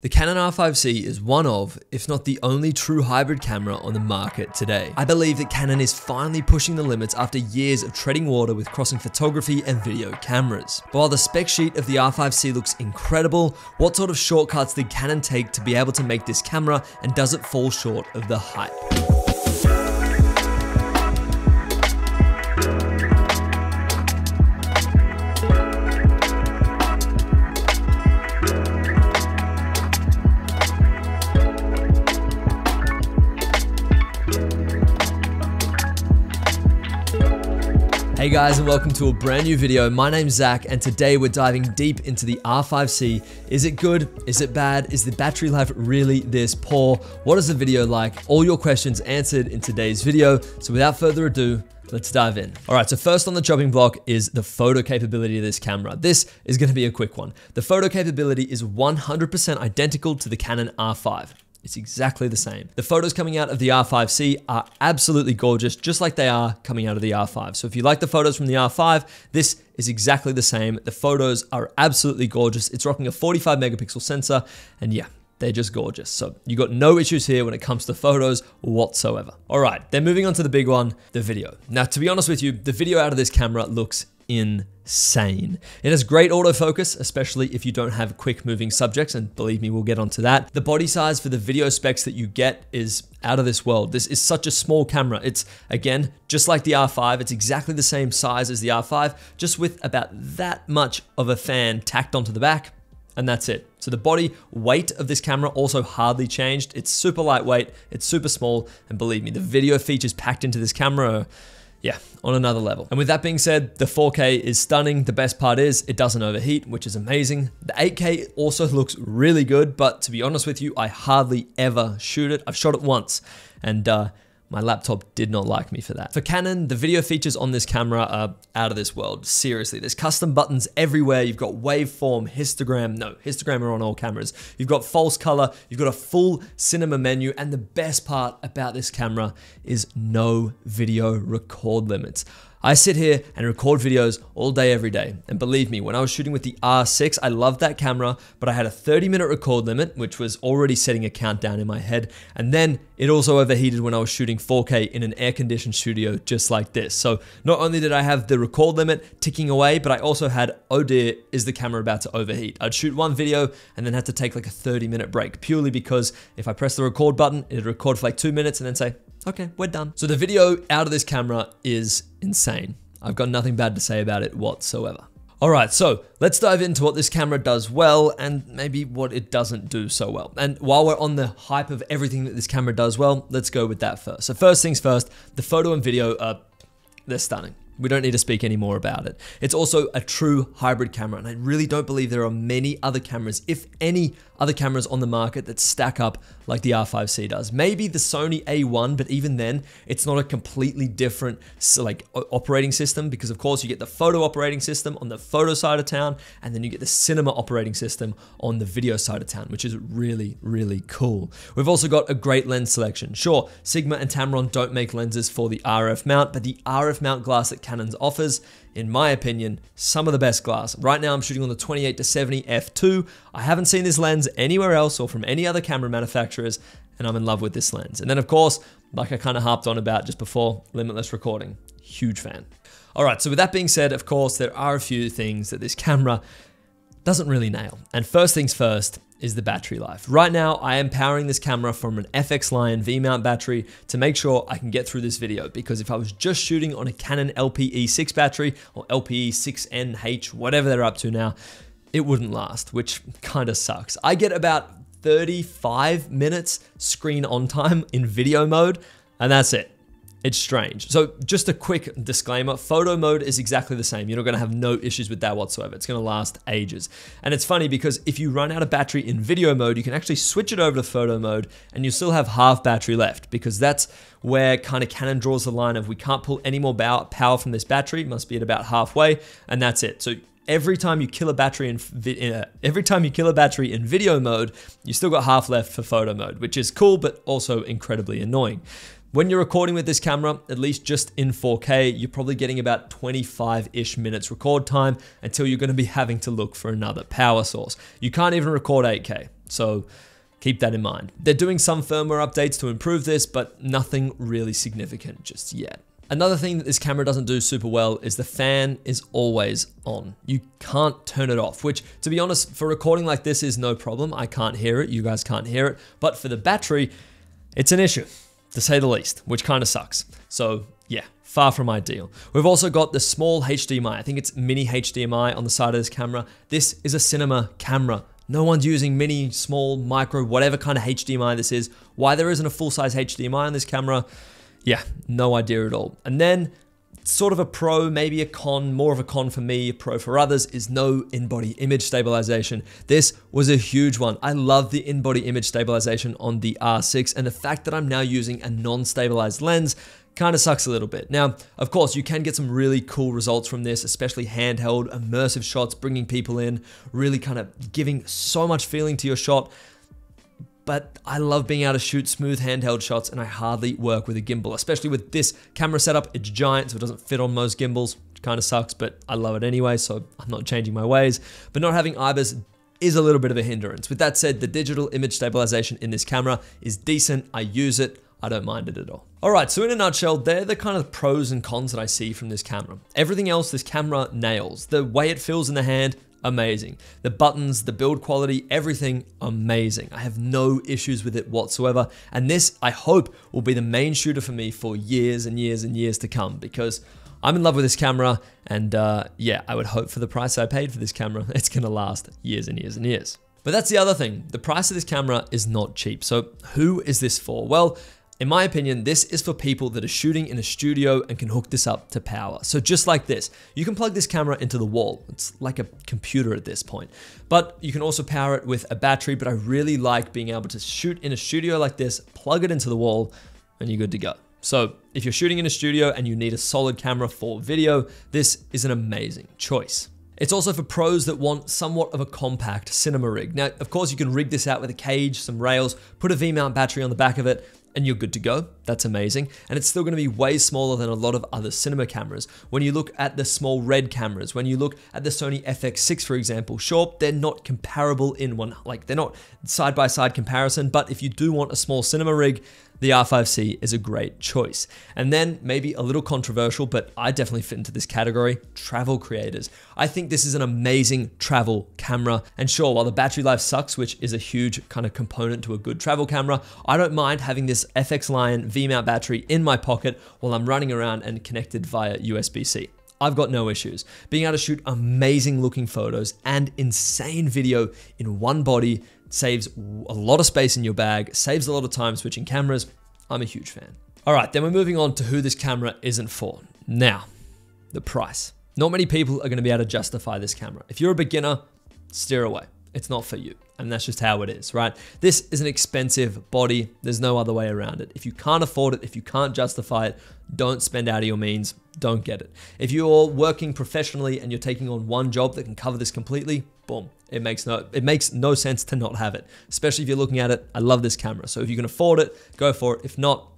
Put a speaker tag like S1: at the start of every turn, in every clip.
S1: The Canon R5C is one of, if not the only true hybrid camera on the market today. I believe that Canon is finally pushing the limits after years of treading water with crossing photography and video cameras. But while the spec sheet of the R5C looks incredible, what sort of shortcuts did Canon take to be able to make this camera, and does it fall short of the hype? Hey guys, and welcome to a brand new video. My name's Zach, and today we're diving deep into the R5C. Is it good? Is it bad? Is the battery life really this poor? What is the video like? All your questions answered in today's video. So without further ado, let's dive in. All right, so first on the chopping block is the photo capability of this camera. This is gonna be a quick one. The photo capability is 100% identical to the Canon R5. It's exactly the same. The photos coming out of the R5C are absolutely gorgeous, just like they are coming out of the R5. So if you like the photos from the R5, this is exactly the same. The photos are absolutely gorgeous. It's rocking a 45 megapixel sensor, and yeah, they're just gorgeous. So you got no issues here when it comes to photos whatsoever. All right, then moving on to the big one, the video. Now, to be honest with you, the video out of this camera looks insane. It has great autofocus, especially if you don't have quick moving subjects, and believe me, we'll get onto that. The body size for the video specs that you get is out of this world. This is such a small camera. It's, again, just like the R5, it's exactly the same size as the R5, just with about that much of a fan tacked onto the back, and that's it. So the body weight of this camera also hardly changed. It's super lightweight, it's super small, and believe me, the video features packed into this camera are, yeah, on another level. And with that being said, the 4K is stunning. The best part is it doesn't overheat, which is amazing. The 8K also looks really good, but to be honest with you, I hardly ever shoot it. I've shot it once, and my laptop did not like me for that. For Canon, the video features on this camera are out of this world. Seriously, there's custom buttons everywhere. You've got waveform, histogram are on all cameras. You've got false color, you've got a full cinema menu, and the best part about this camera is no video record limits. I sit here and record videos all day, every day. And believe me, when I was shooting with the R6, I loved that camera, but I had a 30-minute record limit, which was already setting a countdown in my head. And then it also overheated when I was shooting 4K in an air-conditioned studio just like this. So not only did I have the record limit ticking away, but I also had, oh dear, is the camera about to overheat? I'd shoot one video and then have to take like a 30-minute break, purely because if I press the record button, it'd record for like 2 minutes and then say, okay, we're done. So the video out of this camera is insane. I've got nothing bad to say about it whatsoever. All right, so let's dive into what this camera does well and maybe what it doesn't do so well. And while we're on the hype of everything that this camera does well, let's go with that first. So first things first, the photo and video they're stunning. We don't need to speak any more about it. It's also a true hybrid camera, and I really don't believe there are many other cameras, if any other cameras on the market, that stack up like the R5C does. Maybe the Sony A1, but even then, it's not a completely different operating system, because of course you get the photo operating system on the photo side of town, and then you get the cinema operating system on the video side of town, which is really, really cool. We've also got a great lens selection. Sure, Sigma and Tamron don't make lenses for the RF mount, but the RF mount glass that Canon's offers, in my opinion, some of the best glass. Right now I'm shooting on the 28-70 f2. I haven't seen this lens anywhere else or from any other camera manufacturers, and I'm in love with this lens. And then of course, like I kind of harped on about just before, limitless recording. Huge fan. All right, so with that being said, of course, there are a few things that this camera doesn't really nail. And first things first is the battery life. Right now, I am powering this camera from an FX Lion V-mount battery to make sure I can get through this video, because if I was just shooting on a Canon LPE6 battery or LPE6NH, whatever they're up to now, it wouldn't last, which kind of sucks. I get about 35 minutes screen on time in video mode, and that's it. It's strange. So just a quick disclaimer, photo mode is exactly the same. You're not gonna have no issues with that whatsoever. It's gonna last ages. And it's funny because if you run out of battery in video mode, you can actually switch it over to photo mode and you still have half battery left, because that's where kind of Canon draws the line of, we can't pull any more power from this battery, it must be at about halfway, and that's it. So every time you kill a battery in video mode, you still got half left for photo mode, which is cool, but also incredibly annoying. When you're recording with this camera, at least just in 4K, you're probably getting about 25-ish minutes record time until you're going to be having to look for another power source. You can't even record 8K. So keep that in mind. They're doing some firmware updates to improve this, but nothing really significant just yet. Another thing that this camera doesn't do super well is the fan is always on. You can't turn it off, which, to be honest, for recording like this is no problem. I can't hear it, you guys can't hear it, but for the battery, it's an issue, to say the least, which kind of sucks. So yeah, far from ideal. We've also got the small HDMI. I think it's mini HDMI on the side of this camera. This is a cinema camera. No one's using mini, small, micro, whatever kind of HDMI this is. Why there isn't a full-size HDMI on this camera, yeah, no idea at all. And then sort of a pro, maybe a con, more of a con for me, a pro for others, is no in-body image stabilization. This was a huge one. I love the in-body image stabilization on the R6, and the fact that I'm now using a non-stabilized lens kind of sucks a little bit. Now, of course, you can get some really cool results from this, especially handheld, immersive shots, bringing people in, really kind of giving so much feeling to your shot. But I love being able to shoot smooth handheld shots, and I hardly work with a gimbal, especially with this camera setup. It's giant, so it doesn't fit on most gimbals, which kind of sucks, but I love it anyway, so I'm not changing my ways. But not having IBIS is a little bit of a hindrance. With that said, the digital image stabilization in this camera is decent. I use it. I don't mind it at all. All right, so in a nutshell, they're the kind of pros and cons that I see from this camera. Everything else, this camera nails. The way it feels in the hand, amazing. The buttons, the build quality, everything amazing. I have no issues with it whatsoever. And this, I hope, will be the main shooter for me for years and years and years to come, because I'm in love with this camera, and yeah, I would hope for the price I paid for this camera, it's gonna last years and years and years. But that's the other thing. The price of this camera is not cheap. So who is this for? Well, in my opinion, this is for people that are shooting in a studio and can hook this up to power. So just like this, you can plug this camera into the wall. It's like a computer at this point, but you can also power it with a battery. But I really like being able to shoot in a studio like this, plug it into the wall, and you're good to go. So if you're shooting in a studio and you need a solid camera for video, this is an amazing choice. It's also for pros that want somewhat of a compact cinema rig. Now, of course, you can rig this out with a cage, some rails, put a V-mount battery on the back of it, and you're good to go. That's amazing. And it's still gonna be way smaller than a lot of other cinema cameras. When you look at the small red cameras, when you look at the Sony FX6, for example, sure, they're not comparable in one, like they're not side-by-side comparison, but if you do want a small cinema rig, the R5C is a great choice. And then maybe a little controversial, but I definitely fit into this category, travel creators. I think this is an amazing travel camera. And sure, while the battery life sucks, which is a huge kind of component to a good travel camera, I don't mind having this FX Lion V-mount battery in my pocket while I'm running around and connected via USB-C. I've got no issues. Being able to shoot amazing looking photos and insane video in one body saves a lot of space in your bag, saves a lot of time switching cameras. I'm a huge fan. All right, then we're moving on to who this camera isn't for. Now, the price. Not many people are gonna be able to justify this camera. If you're a beginner, steer away. It's not for you. And that's just how it is, right? This is an expensive body. There's no other way around it. If you can't afford it, if you can't justify it, don't spend out of your means, don't get it. If you're working professionally and you're taking on one job that can cover this completely, boom. It makes no sense to not have it, especially if you're looking at it. I love this camera. So if you can afford it, go for it. If not,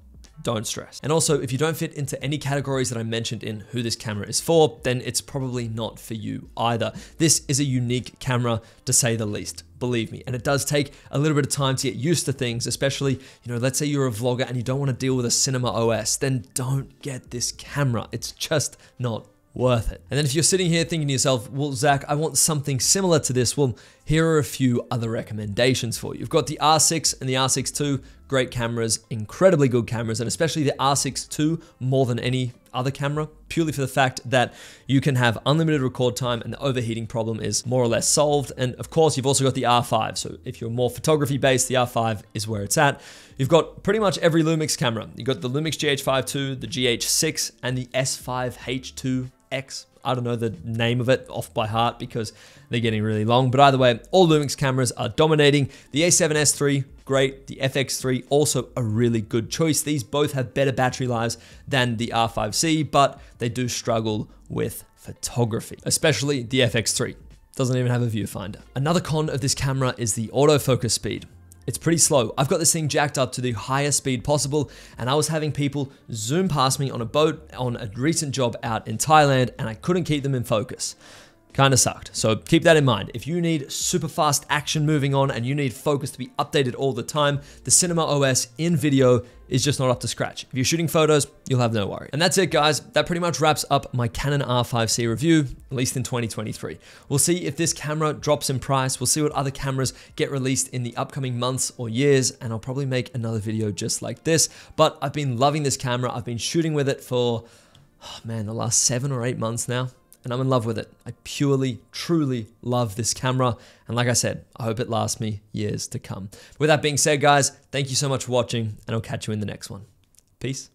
S1: don't stress. And also, if you don't fit into any categories that I mentioned in who this camera is for, then it's probably not for you either. This is a unique camera, to say the least, believe me. And it does take a little bit of time to get used to things, especially, you know, let's say you're a vlogger and you don't want to deal with a cinema OS, then don't get this camera. It's just not worth it. And then if you're sitting here thinking to yourself, well, Zach, I want something similar to this. Well, here are a few other recommendations for you. You've got the R6 and the R6 II, great cameras, incredibly good cameras, and especially the R6 II more than any other camera, purely for the fact that you can have unlimited record time and the overheating problem is more or less solved. And of course, you've also got the R5. So if you're more photography based, the R5 is where it's at. You've got pretty much every Lumix camera. You've got the Lumix GH5 II, the GH6, and the S5H2X. I don't know the name of it off by heart because they're getting really long, but either way, all Lumix cameras are dominating. The A7S III, great. The FX3, also a really good choice. These both have better battery lives than the R5C, but they do struggle with photography, especially the FX3. Doesn't even have a viewfinder. Another con of this camera is the autofocus speed. It's pretty slow. I've got this thing jacked up to the highest speed possible, and I was having people zoom past me on a boat on a recent job out in Thailand, and I couldn't keep them in focus. kind of sucked. So keep that in mind. If you need super fast action moving on and you need focus to be updated all the time, the Cinema OS in video is just not up to scratch. If you're shooting photos, you'll have no worry. And that's it, guys. That pretty much wraps up my Canon R5C review, at least in 2023. We'll see if this camera drops in price. We'll see what other cameras get released in the upcoming months or years, and I'll probably make another video just like this. But I've been loving this camera. I've been shooting with it for, oh man, the last 7 or 8 months now. And I'm in love with it. I purely, truly love this camera. And like I said, I hope it lasts me years to come. With that being said, guys, thank you so much for watching, and I'll catch you in the next one. Peace.